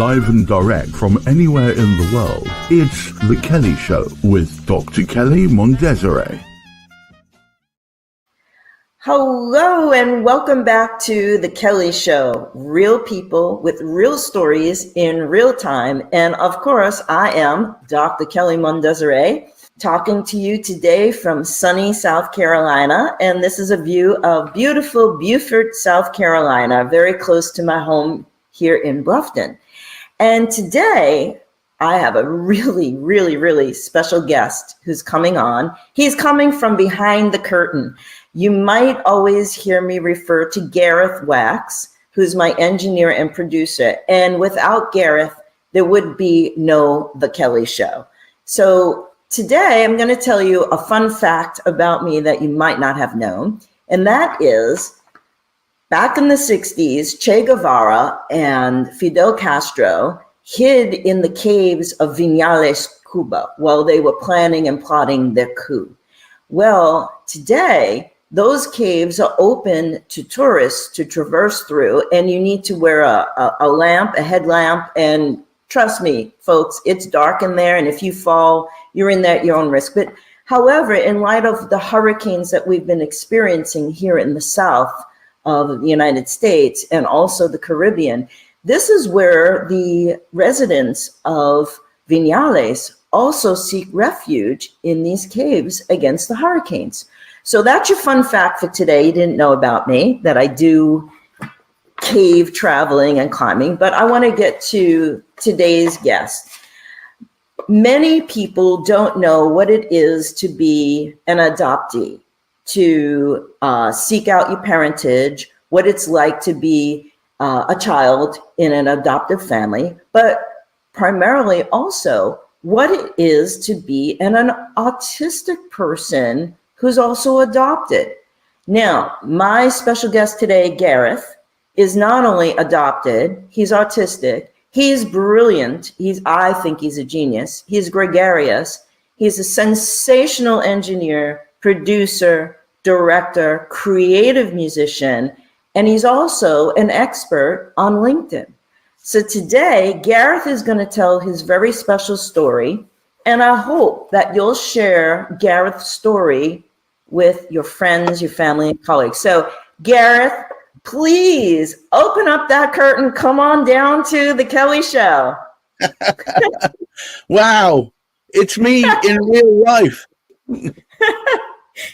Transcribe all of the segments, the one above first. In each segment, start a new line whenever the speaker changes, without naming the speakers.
live and direct from anywhere in the world. It's The Kelley Show with Dr. Kelley Mondesire.
Hello and welcome back to The Kelley Show. Real people with real stories in real time. And of course, I am Dr. Kelley Mondesire, talking to you today from sunny South Carolina. And this is a view of beautiful Beaufort, South Carolina, very close to my home here in Bluffton. And today I have a really special guest who's coming on. He's coming from behind the curtain. You might always hear me refer to Gareth Wax, who's my engineer and producer. And without Gareth, there would be no The Kelley Show. So today I'm going to tell you a fun fact about me that you might not have known. And that is, back in the 60s, Che Guevara and Fidel Castro hid in the caves of Vinales, Cuba, while they were planning and plotting their coup. Well, today, those caves are open to tourists to traverse through, and you need to wear a lamp, a headlamp, and trust me, folks, it's dark in there, and if you fall, you're in there at your own risk. But however, in light of the hurricanes that we've been experiencing here in the south of the United States and also the Caribbean, this is where the residents of Vinales also seek refuge in these caves against the hurricanes. So that's your fun fact for today. You didn't know about me, that I do cave traveling and climbing, but I want to get to today's guest. Many people don't know what it is to be an adoptee, to seek out your parentage, what it's like to be a child in an adoptive family, but primarily also what it is to be an autistic person who's also adopted. Now, my special guest today, Gareth, is not only adopted, he's autistic, he's brilliant, I think he's a genius, he's gregarious, he's a sensational engineer, producer, director, creative musician, and he's also an expert on LinkedIn. So today, Gareth is going to tell his very special story, and I hope that you'll share Gareth's story with your friends, your family, and colleagues. So Gareth, please open up that curtain. Come on down to The Kelley Show.
Wow, it's me in real life.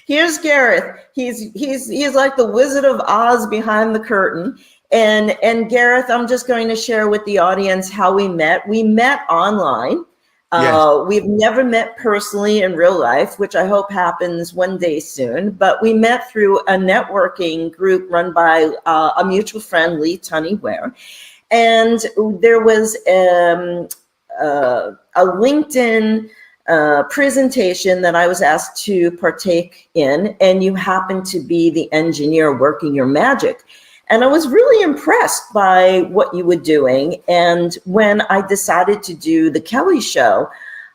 Here's Gareth. He's like the Wizard of Oz behind the curtain. And Gareth, I'm just going to share with the audience how we met. We met online. Yes. We've never met personally in real life, which I hope happens one day soon. But we met through a networking group run by a mutual friend, Lee Tunney-Ware. And there was a LinkedIn presentation that I was asked to partake in, and you happened to be the engineer working your magic. And I was really impressed by what you were doing. And when I decided to do The Kelley Show,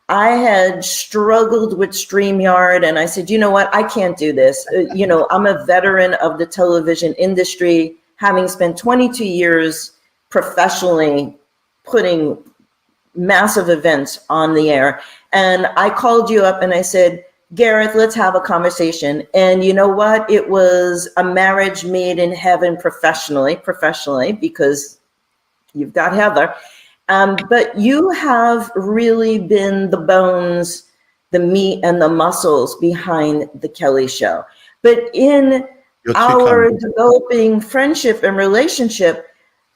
I had struggled with Streamyard, and I said, you know what, I can't do this. I'm a veteran of the television industry, having spent 22 years professionally putting massive events on the air. And I called you up and I said, Gareth, let's have a conversation. And you know what? It was a marriage made in heaven professionally, because you've got Heather. But you have really been the bones, the meat, and the muscles behind The Kelley Show. But in our developing friendship and relationship,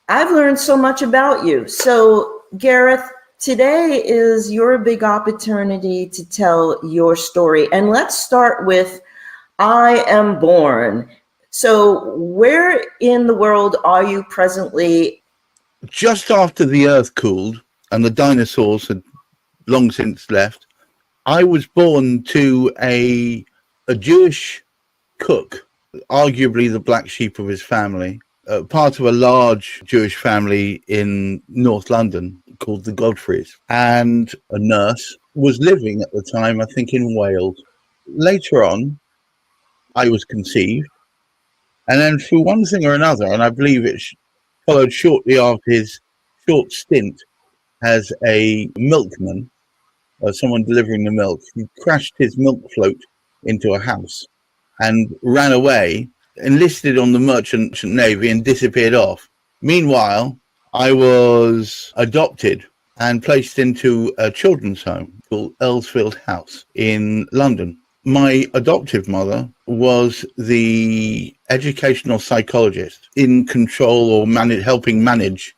I've learned so much about you. So, Gareth, today is your big opportunity to tell your story. And let's start with I Am Born. So where in the world are you presently?
Just after the earth cooled and the dinosaurs had long since left, I was born to a Jewish cook, arguably the black sheep of his family, part of a large Jewish family in North London called the Godfreys, and a nurse was living at the time, I think, in Wales. Later on, I was conceived, and then through one thing or another, and I believe it followed shortly after his short stint as a milkman, someone delivering the milk. He crashed his milk float into a house and ran away, enlisted on the merchant navy and disappeared off. Meanwhile, I was adopted and placed into a children's home called Earlsfield House in London. My adoptive mother was the educational psychologist in control or helping manage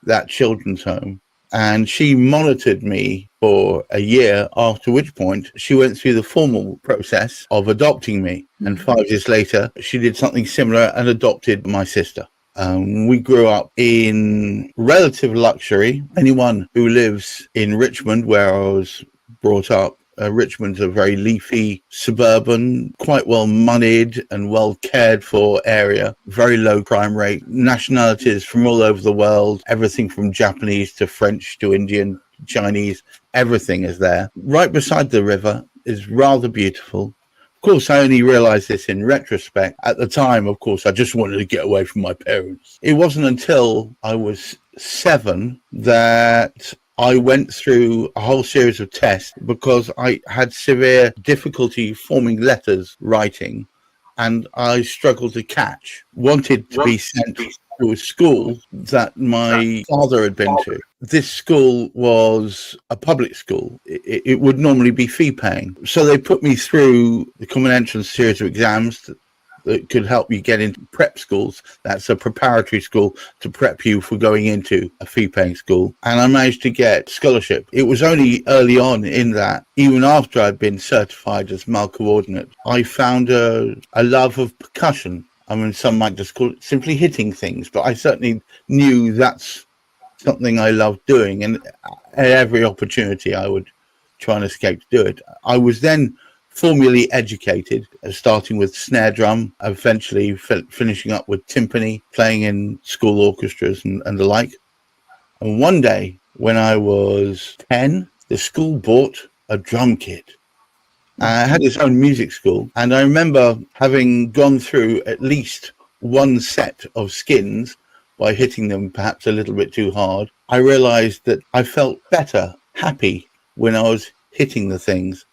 that children's home. And she monitored me for a year, after which point she went through the formal process of adopting me. And 5 years later, she did something similar and adopted my sister. We grew up in relative luxury. Anyone who lives in Richmond, where I was brought up, Richmond's a very leafy, suburban, quite well moneyed and well cared for area, very low crime rate, nationalities from all over the world, everything from Japanese to French to Indian, Chinese, everything is there. Right beside the river is rather beautiful. Of course, I only realized this in retrospect. At the time, of course, I just wanted to get away from my parents. It wasn't until I was 7 that I went through a whole series of tests because I had severe difficulty forming letters writing, and I struggled to catch. Wanted to be sent to a school that my father had been to. This school was a public school. It would normally be fee paying. So they put me through the common entrance series of exams that could help you get into prep schools. That's a preparatory school to prep you for going into a fee-paying school. And I managed to get scholarship. It was only early on in that, even after I'd been certified as mal-coordinate, I found a love of percussion. I mean, some might just call it simply hitting things, but I certainly knew that's something I loved doing. And at every opportunity, I would try and escape to do it. I was then formally educated, starting with snare drum, eventually finishing up with timpani, playing in school orchestras and the like. And one day, when I was 10, the school bought a drum kit. I had its own music school, and I remember having gone through at least one set of skins by hitting them perhaps a little bit too hard. I realized that I felt better, happy, when I was hitting the things.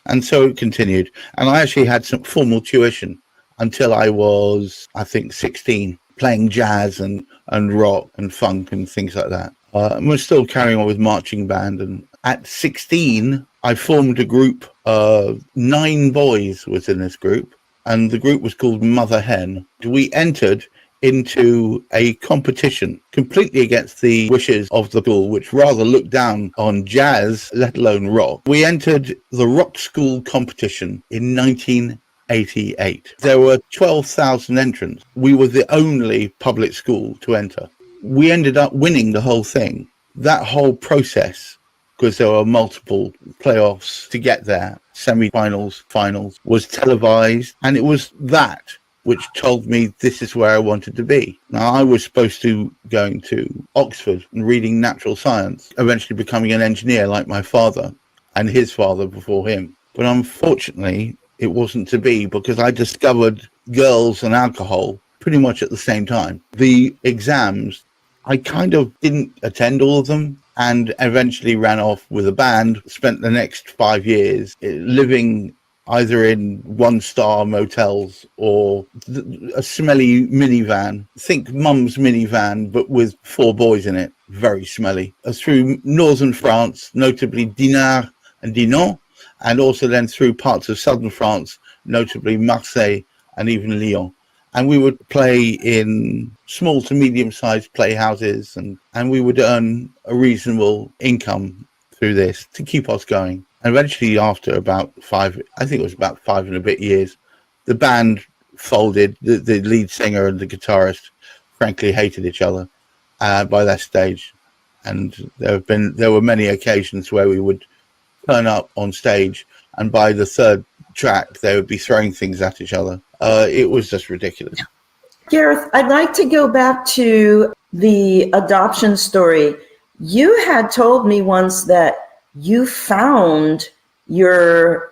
And so it continued. And I actually had some formal tuition until I was, I think, 16, playing jazz and rock and funk and things like that. And we're still carrying on with marching band. And at 16, I formed a group of 9 boys was in this group. And the group was called Mother Hen. We entered into a competition completely against the wishes of the school, which rather looked down on jazz, let alone rock. We entered the rock school competition in 1988. There were 12,000 entrants. We were the only public school to enter. We ended up winning the whole thing. That whole process, because there were multiple playoffs to get there, semi-finals, finals, was televised, and it was that which told me this is where I wanted to be. Now, I was supposed to going to Oxford and reading natural science, eventually becoming an engineer like my father and his father before him. But unfortunately, it wasn't to be, because I discovered girls and alcohol pretty much at the same time. The exams, I kind of didn't attend all of them, and eventually ran off with a band, spent the next 5 years living either in one-star motels or a smelly minivan. Think mum's minivan, but with 4 boys in it, very smelly. Through northern France, notably Dinard and Dinan, and also then through parts of southern France, notably Marseille and even Lyon. And we would play in small to medium-sized playhouses, and we would earn a reasonable income through this to keep us going. And eventually, after about 5 and a bit years, the band folded. The lead singer and the guitarist frankly hated each other by that stage. And there were many occasions where we would turn up on stage, and by the third track, they would be throwing things at each other. It was just ridiculous.
Gareth, I'd like to go back to the adoption story. You had told me once that you found your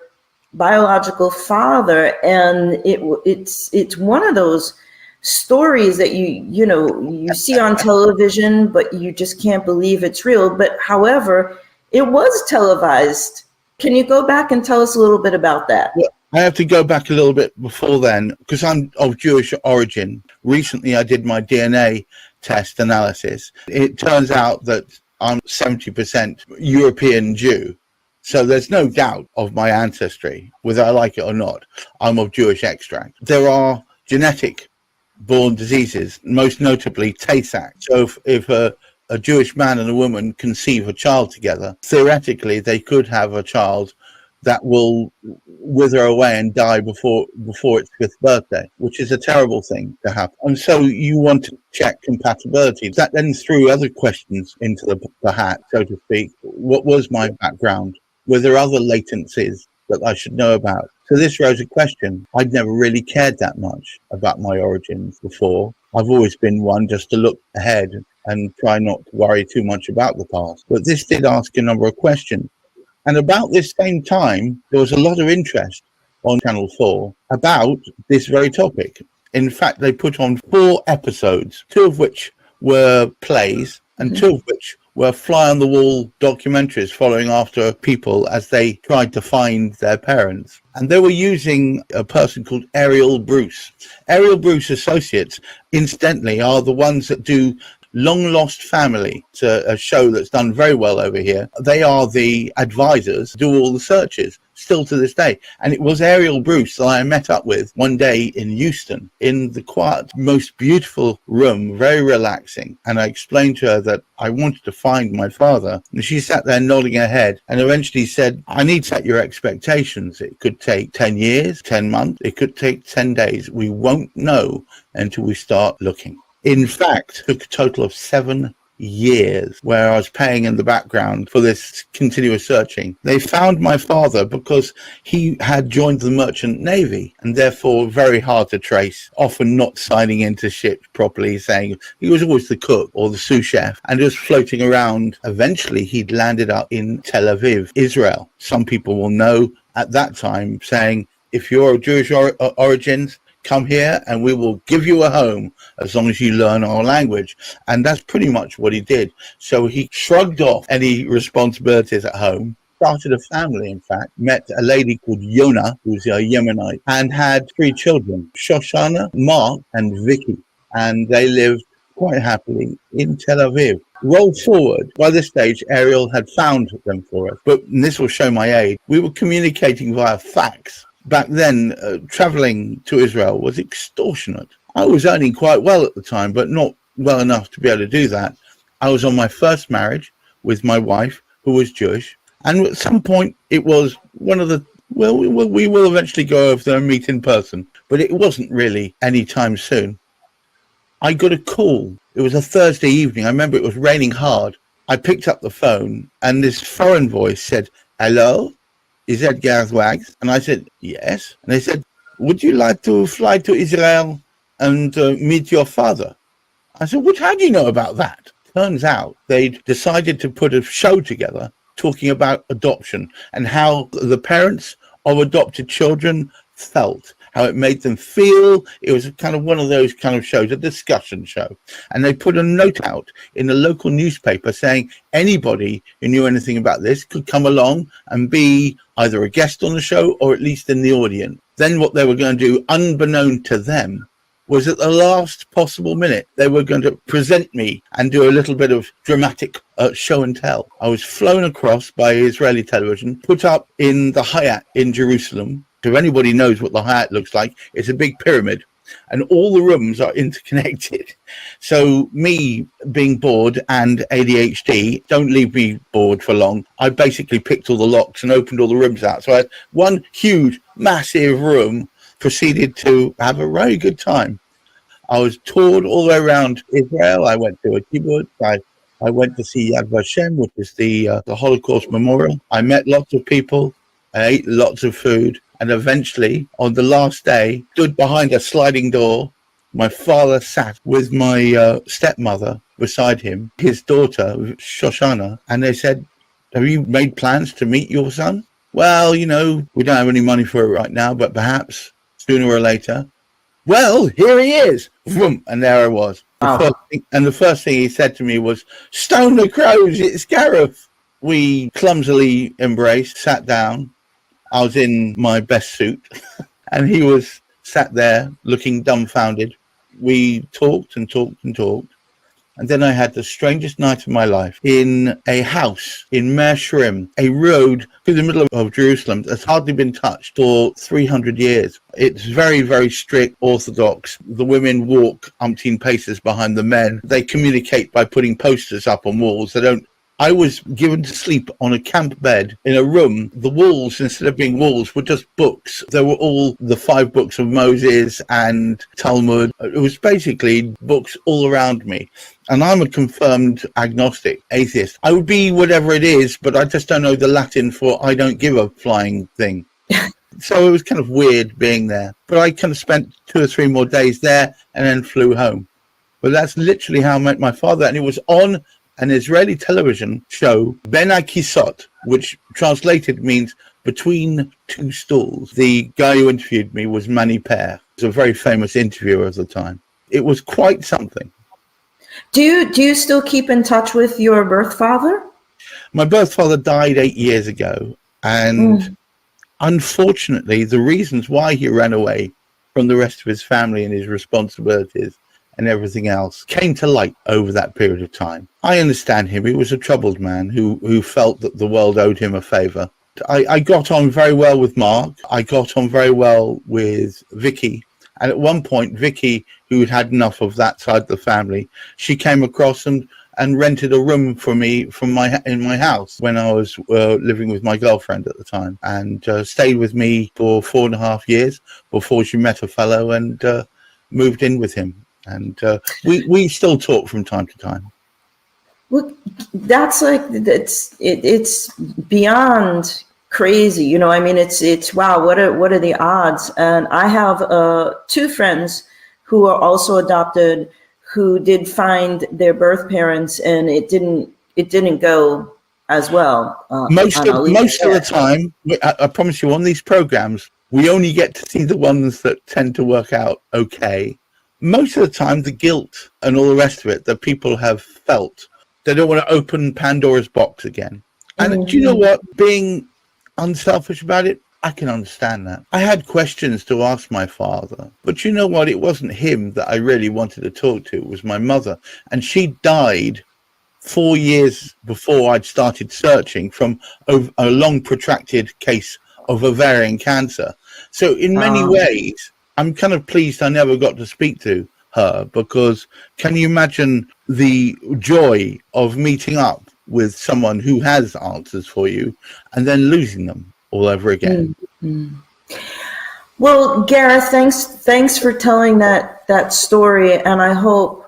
biological father, and it's one of those stories that you see on television, but you just can't believe it's real. But however, it was televised. Can you go back and tell us a little bit about that?
Well, I have to go back a little bit before then, because I'm of Jewish origin. Recently, I did my DNA test analysis. It turns out that I'm 70% European Jew. So there's no doubt of my ancestry, whether I like it or not. I'm of Jewish extract. There are genetic born diseases, most notably Tay-Sachs. So if a Jewish man and a woman conceive a child together, theoretically they could have a child that will wither away and die before its 5th birthday, which is a terrible thing to happen. And so you want to check compatibility. That then threw other questions into the hat, so to speak. What was my background? Were there other latencies that I should know about? So this rose a question. I'd never really cared that much about my origins before. I've always been one just to look ahead and try not to worry too much about the past. But this did ask a number of questions. And about this same time, there was a lot of interest on Channel 4 about this very topic. In fact, they put on 4 episodes, 2 of which were plays and 2 of which were fly-on-the-wall documentaries following after people as they tried to find their parents. And they were using a person called Ariel Bruce. Ariel Bruce Associates, incidentally, are the ones that do Long Lost Family. It's a show that's done very well over here. They are the advisors, do all the searches, still to this day. And it was Ariel Bruce that I met up with one day in Euston, in the quiet, most beautiful room, very relaxing. And I explained to her that I wanted to find my father. And she sat there nodding her head and eventually said, I need to set your expectations. It could take 10 years, 10 months. It could take 10 days. We won't know until we start looking. In fact, it took a total of 7 years where I was paying in the background for this continuous searching. They found my father because he had joined the Merchant Navy and therefore very hard to trace, often not signing into ships properly, saying he was always the cook or the sous chef and just floating around. Eventually, he'd landed up in Tel Aviv, Israel. Some people will know at that time saying, if you're of Jewish origins, come here and we will give you a home as long as you learn our language. And that's pretty much what he did. So he shrugged off any responsibilities at home, started a family, in fact, met a lady called Yona, who's a Yemenite, and had 3 children, Shoshana, Mark, and Vicky. And they lived quite happily in Tel Aviv. Roll forward. By this stage, Ariel had found them for us. But this will show my age. We were communicating via fax. Back then, traveling to Israel was extortionate. I was earning quite well at the time, but not well enough to be able to do that. I was on my first marriage with my wife, who was Jewish. And at some point, it was one of the, well, we will eventually go over there and meet in person. But it wasn't really any time soon. I got a call. It was a Thursday evening. I remember it was raining hard. I picked up the phone, and this foreign voice said, hello? Is that Gareth Wags? And I said, yes. And they said, would you like to fly to Israel and meet your father? I said, how do you know about that? Turns out they'd decided to put a show together talking about adoption and how the parents of adopted children felt, how it made them feel. It was kind of one of those kind of shows, a discussion show. And they put a note out in the local newspaper saying anybody who knew anything about this could come along and be either a guest on the show or at least in the audience. Then what they were going to do, unbeknown to them, was at the last possible minute, they were going to present me and do a little bit of dramatic show and tell. I was flown across by Israeli television, put up in the Hyatt in Jerusalem. If anybody knows what the Hyatt looks like, it's a big pyramid and all the rooms are interconnected. So me being bored and ADHD, don't leave me bored for long. I basically picked all the locks and opened all the rooms out. So I had one huge, massive room, proceeded to have a very good time. I was toured all the way around Israel. I went to a kibbutz. I went to see Yad Vashem, which is the Holocaust Memorial. I met lots of people. I ate lots of food. And eventually, on the last day, stood behind a sliding door. My father sat with my stepmother beside him, his daughter, Shoshana. And they said, have you made plans to meet your son? Well, we don't have any money for it right now, but perhaps sooner or later. well, here he is. Vroom, and there I was.
Oh.
The first thing he said to me was, "Stone the crows, it's Gareth." We clumsily embraced, sat down. I was in my best suit, and he was sat there looking dumbfounded. We talked and talked and talked. And then I had the strangest night of my life in a house in Mer Shrim, a road through the middle of Jerusalem that's hardly been touched for 300 years. It's very, very strict, orthodox. The women walk umpteen paces behind the men. They communicate by putting posters up on walls. I was given to sleep on a camp bed in a room. The walls, instead of being walls, were just books. They were all the 5 books of Moses and Talmud. It was basically books all around me. And I'm a confirmed agnostic, atheist. I would be whatever it is, but I just don't know the Latin for I don't give a flying thing. So it was kind of weird being there. But I kind of spent 2 or 3 more days there and then flew home. But that's literally how I met my father. And it was on an Israeli television show, Ben Akisot, which translated means between 2 stools. The guy who interviewed me was Manny Pear. He was a very famous interviewer of the time. It was quite something.
Do you still keep in touch with your birth father?
My birth father died 8 years ago. And unfortunately, the reasons why he ran away from the rest of his family and his responsibilities and everything else came to light over that period of time. I understand him. He was a troubled man who felt that the world owed him a favor. I got on very well with Mark. I got on very well with Vicky. And at one point, Vicky, who had had enough of that side of the family, she came across and rented a room for me in my house when I was living with my girlfriend at the time, and stayed with me for 4.5 years before she met a fellow and moved in with him. And we still talk from time to time.
Well, that's like it's beyond crazy, you know. I mean, it's wow. What are the odds? And I have 2 friends who are also adopted, who did find their birth parents, and it didn't go as well.
Most of the time, I promise you, on these programs, we only get to see the ones that tend to work out okay. Most of the time, the guilt and all the rest of it that people have felt, they don't want to open Pandora's box again. And do you know what? Being unselfish about it, I can understand that. I had questions to ask my father, but you know what? It wasn't him that I really wanted to talk to. It was my mother. And she died 4 years before I'd started searching from a long protracted case of ovarian cancer. So in many ways, I'm kind of pleased I never got to speak to her, because can you imagine the joy of meeting up with someone who has answers for you and then losing them all over again?
Well, Gareth, thanks for telling that story, and I hope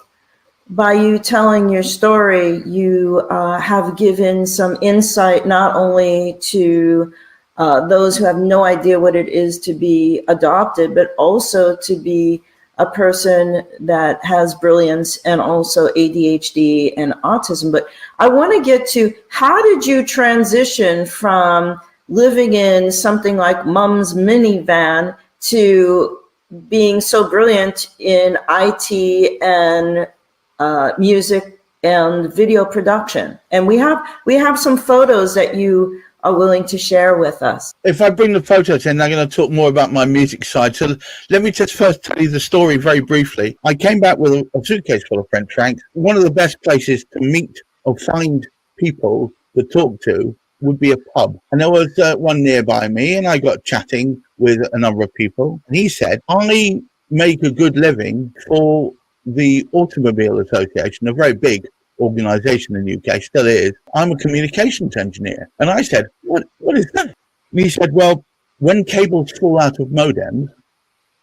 by you telling your story, you have given some insight not only to those who have no idea what it is to be adopted, but also to be a person that has brilliance and also ADHD and autism. But I want to get to, how did you transition from living in something like Mom's minivan to being so brilliant in IT and music and video production? And we have some photos that you are willing to share with us.
If I bring the photos in, I'm going to talk more about my music side. So let me just first tell you the story very briefly. I came back with a suitcase full of French francs. One of the best places to meet or find people to talk to would be a pub. And there was one nearby me, and I got chatting with a number of people. And he said, I make a good living for the Automobile Association, a very big organization in the UK, still is. I'm a communications engineer. And I said, what is that? And he said, well, when cables fall out of modems,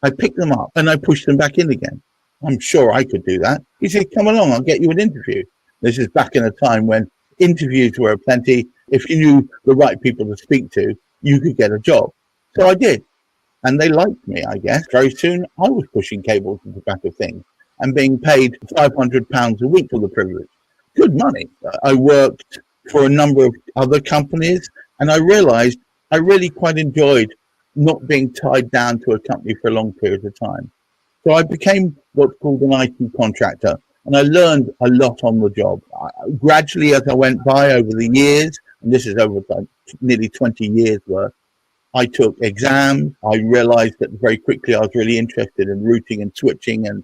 I pick them up and I push them back in again. I'm sure I could do that. He said, come along, I'll get you an interview. This is back in a time when interviews were plenty. If you knew the right people to speak to, you could get a job. So I did. And they liked me, I guess. Very soon, I was pushing cables into the back of things and being paid £500 a week for the privilege. Good money. I worked for a number of other companies, and I realized I really quite enjoyed not being tied down to a company for a long period of time. So I became what's called an IT contractor, and I learned a lot on the job. Gradually, as I went by over the years, and this is over nearly 20 years worth, I took exams. I realized that very quickly I was really interested in routing and switching and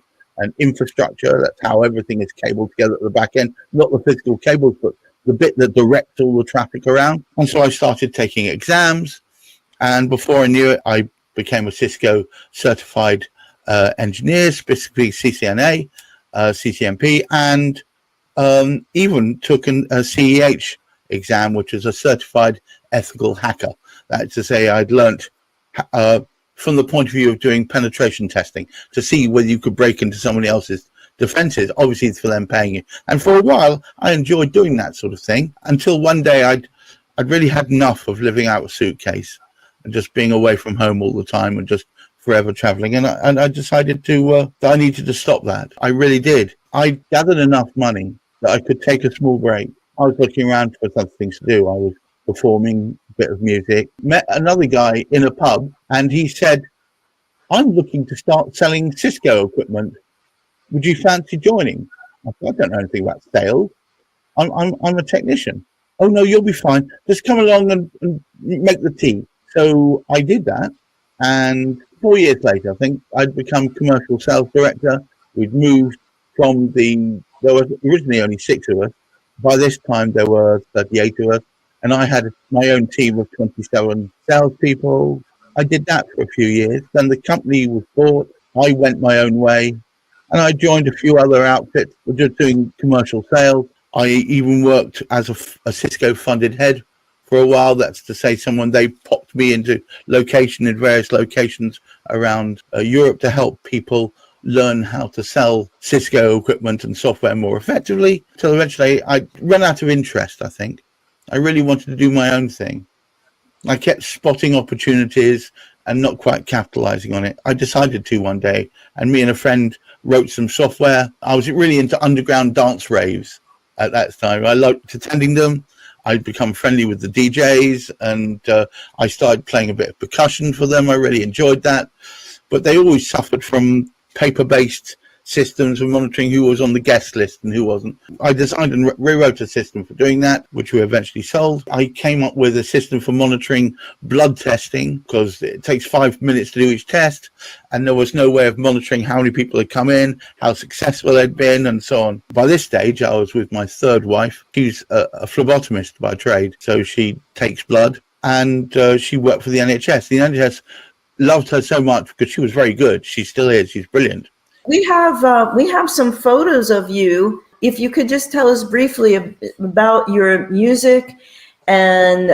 infrastructure. That's how everything is cabled together at the back end, not the physical cables, but the bit that directs all the traffic around. And so I started taking exams, and before I knew it, I became a Cisco certified engineer, specifically CCNA, CCNP, and even took a CEH exam, which is a certified ethical hacker. That's to say, I'd learnt from the point of view of doing penetration testing to see whether you could break into somebody else's defenses. Obviously, it's for them paying you. And for a while, I enjoyed doing that sort of thing until one day I'd really had enough of living out a suitcase and just being away from home all the time and just forever traveling. And I decided that I needed to stop that. I really did. I gathered enough money that I could take a small break. I was looking around for other things to do. I was performing a bit of music, met another guy in a pub, and he said, I'm looking to start selling Cisco equipment. Would you fancy joining? I said, I don't know anything about sales. I'm a technician. Oh, no, you'll be fine. Just come along and make the tea. So I did that. And 4 years later, I think I'd become commercial sales director. We'd moved from there were originally only 6 of us. By this time, there were 38 of us. And I had my own team of 27 salespeople. I did that for a few years. Then the company was bought. I went my own way. And I joined a few other outfits, just doing commercial sales. I even worked as a Cisco funded head for a while. That's to say, they popped me into various locations around Europe to help people learn how to sell Cisco equipment and software more effectively. Till eventually I ran out of interest, I think. I really wanted to do my own thing. I kept spotting opportunities and not quite capitalizing on it. I decided to one day, and me and a friend wrote some software. I was really into underground dance raves at that time. I liked attending them. I'd become friendly with the DJs, and I started playing a bit of percussion for them. I really enjoyed that. But they always suffered from paper-based systems for monitoring who was on the guest list and who wasn't. I designed and rewrote a system for doing that, which we eventually sold. I came up with a system for monitoring blood testing because it takes 5 minutes to do each test, and there was no way of monitoring how many people had come in, how successful they'd been, and so on. By this stage, I was with my third wife. She's a phlebotomist by trade, so she takes blood, and she worked for the NHS. The NHS loved her so much because she was very good. She still is. She's brilliant.
We have some photos of you. If you could just tell us briefly about your music and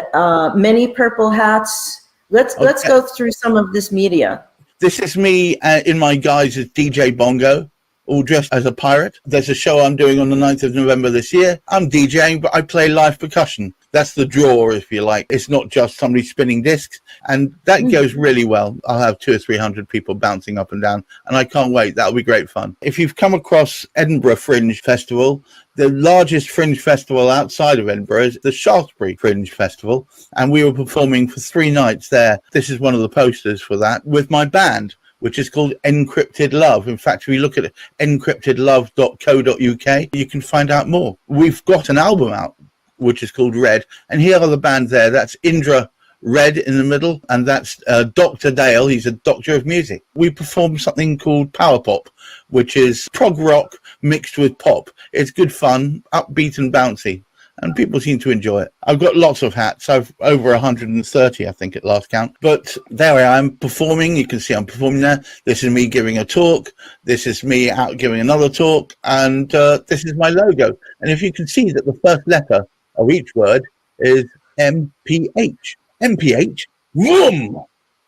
many purple hats. Let's go through some of this media.
This is me in my guise as DJ Bongo, all dressed as a pirate. There's a show I'm doing on the 9th of November this year. I'm DJing, but I play live percussion. That's the draw, if you like. It's not just somebody spinning discs, and that goes really well. I'll have 200 or 300 people bouncing up and down, and I can't wait. That'll be great fun. If you've come across Edinburgh Fringe Festival, the largest fringe festival outside of Edinburgh is the Shaftesbury Fringe Festival, and we were performing for 3 nights there. This is one of the posters for that with my band, which is called Encrypted Love. In fact, if you look at encryptedlove.co.uk, you can find out more. We've got an album out, which is called Red, and here are the bands there. That's Indra Red in the middle, and that's Dr. Dale. He's a doctor of music. We perform something called Power Pop, which is prog rock mixed with pop. It's good fun, upbeat and bouncy, and people seem to enjoy it. I've got lots of hats. I've over 130, I think, at last count. But there I am performing. You can see I'm performing there. This is me giving a talk. This is me out giving another talk. And this is my logo. And if you can see that the first letter of each word is MPH. MPH, vroom!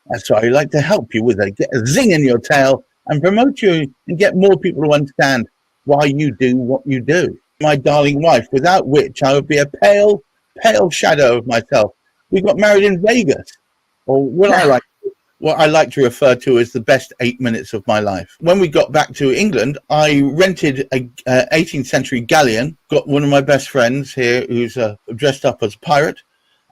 That's why I like to help you with it. Get a zing in your tail and promote you and get more people to understand why you do what you do. My darling wife, without which I would be a pale, pale shadow of myself. We got married in Vegas, or what I like to refer to as the best 8 minutes of my life. When we got back to England, I rented a 18th century galleon, got one of my best friends here who's dressed up as a pirate,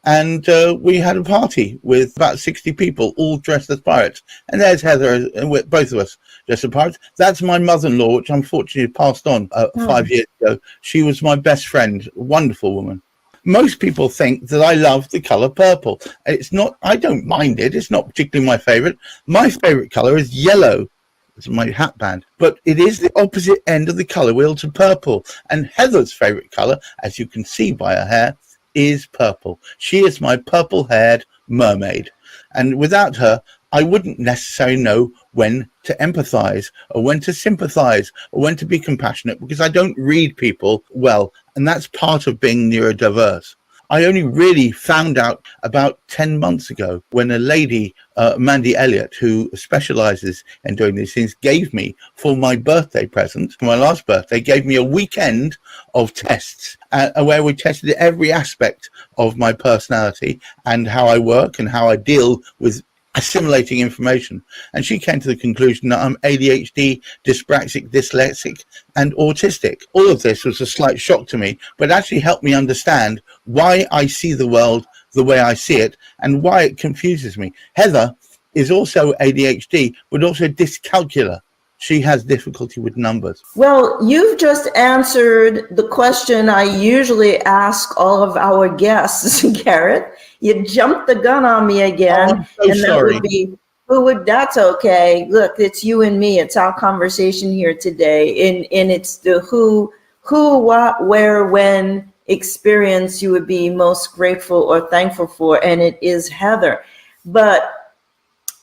and we had a party with about 60 people, all dressed as pirates. And there's Heather, and both of us dressed as pirates. That's my mother-in-law, which unfortunately passed on 5 years ago. She was my best friend, a wonderful woman. Most people think that I love the color purple. It's not, I don't mind it. It's not particularly my favorite. My favorite color is yellow. It's my hat band. But it is the opposite end of the color wheel to purple. And Heather's favorite color, as you can see by her hair, is purple. She is my purple-haired mermaid. And without her, I wouldn't necessarily know when to empathize or when to sympathize or when to be compassionate, because I don't read people well. And that's part of being neurodiverse. I only really found out about 10 months ago when a lady, Mandy Elliott, who specializes in doing these things, gave me for my birthday present, for my last birthday, gave me a weekend of tests where we tested every aspect of my personality and how I work and how I deal with assimilating information. And she came to the conclusion that I'm ADHD, dyspraxic, dyslexic, and autistic. All of this was a slight shock to me, but actually helped me understand why I see the world the way I see it and why it confuses me. Heather is also ADHD, but also dyscalculia. She has difficulty with numbers.
Well, you've just answered the question I usually ask all of our guests, Gareth. You jumped the gun on me again.
Oh, I'm so sorry.
That would be, that's okay. Look, it's you and me. It's our conversation here today. And it's the who, what, where, when experience you would be most grateful or thankful for. And it is Heather. But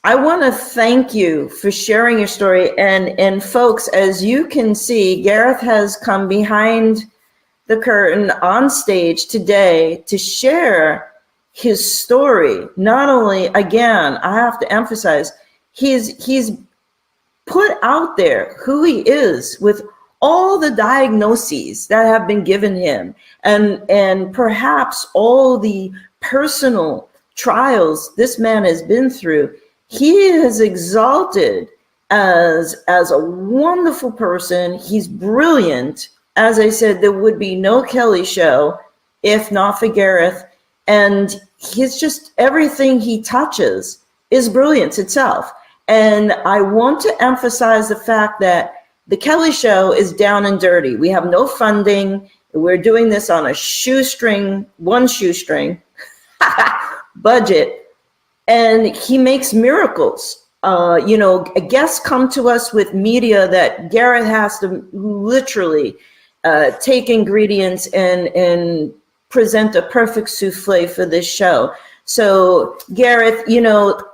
I want to thank you for sharing your story. And folks, as you can see, Gareth has come behind the curtain on stage today to share his story. Not only, again, I have to emphasize, he's put out there who he is with all the diagnoses that have been given him and perhaps all the personal trials this man has been through. He is exalted as a wonderful person. He's brilliant. As I said, there would be no Kelley show if not for Gareth. And he's just, everything he touches is brilliance itself. And I want to emphasize the fact that the Kelley show is down and dirty. We have no funding. We're doing this on a one shoestring budget. And he makes miracles. Guests come to us with media that Gareth has to literally take ingredients and present a perfect souffle for this show. So Gareth,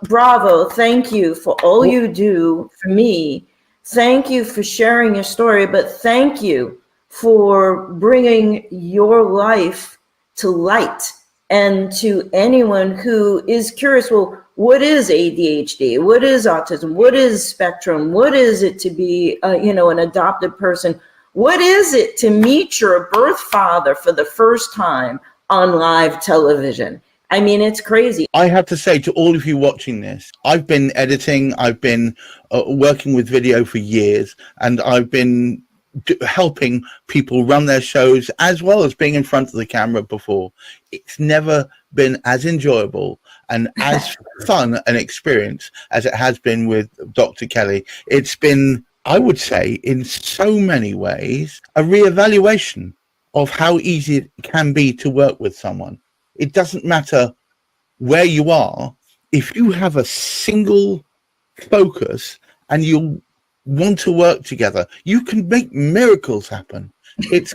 bravo. Thank you for all you do for me. Thank you for sharing your story, but thank you for bringing your life to light. And to anyone who is curious, well, what is ADHD? What is autism? What is spectrum? What is it to be, an adopted person? What is it to meet your birth father for the first time on live television? I mean, it's crazy.
I have to say to all of you watching this, I've been editing, I've been working with video for years, and I've been helping people run their shows as well as being in front of the camera before. It's never been as enjoyable and as fun an experience as it has been with Dr. Kelley. It's been, I would say, in so many ways, a reevaluation of how easy it can be to work with someone. It doesn't matter where you are. If you have a single focus and you want to work together, you can make miracles happen. It's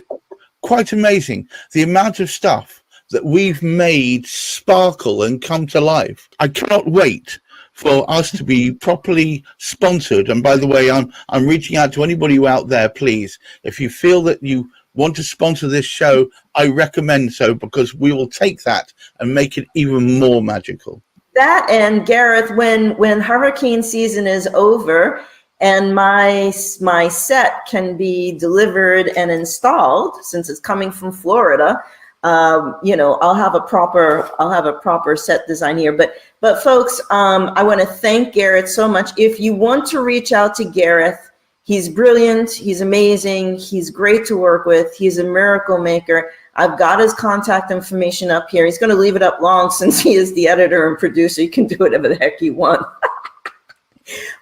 quite amazing the amount of stuff that we've made sparkle and come to life. I cannot wait for us to be properly sponsored. And by the way, I'm reaching out to anybody out there, please. If you feel that you want to sponsor this show, I recommend so, because we will take that and make it even more magical.
That, and Gareth, when hurricane season is over, and my set can be delivered and installed, since it's coming from Florida, I'll have a proper set design here. But folks, I want to thank Gareth so much. If you want to reach out to Gareth, He's brilliant. He's amazing. He's great to work with. He's a miracle maker. I've got his contact information up here. He's going to leave it up long since he is the editor and producer. You can do whatever the heck you want.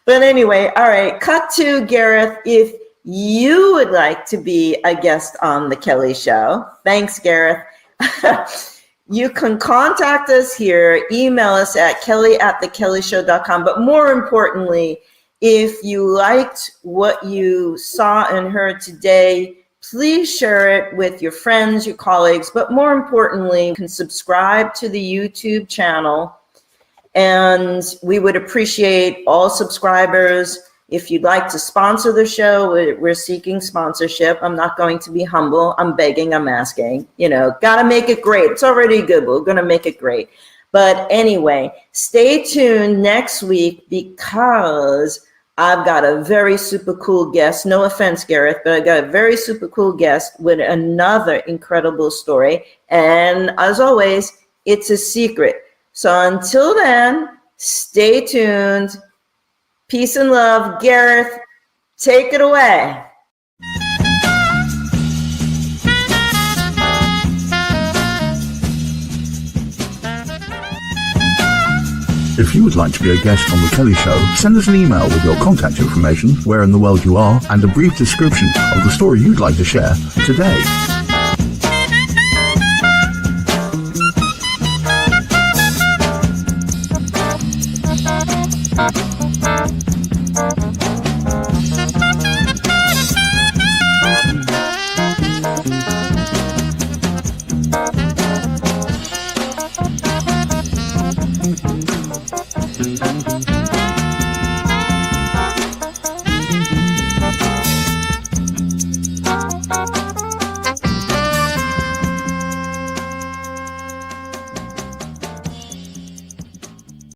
But anyway, all right, cut to Gareth. If you would like to be a guest on The Kelley Show, thanks, Gareth. You can contact us here, email us at kelley@thekellyshow.com. But more importantly, if you liked what you saw and heard today, please share it with your friends, your colleagues, but more importantly, you can subscribe to the YouTube channel. And we would appreciate all subscribers. If you'd like to sponsor the show, we're seeking sponsorship. I'm not going to be humble. I'm begging, I'm asking. Got to make it great. It's already good, but we're going to make it great. But anyway, stay tuned next week because I've got a very super cool guest. No offense, Gareth, but I've got a very super cool guest with another incredible story. And as always, it's a secret. So until then, stay tuned. Peace and love. Gareth, take it away.
If you would like to be a guest on The Kelley Show, send us an email with your contact information, where in the world you are, and a brief description of the story you'd like to share today.
Thank you.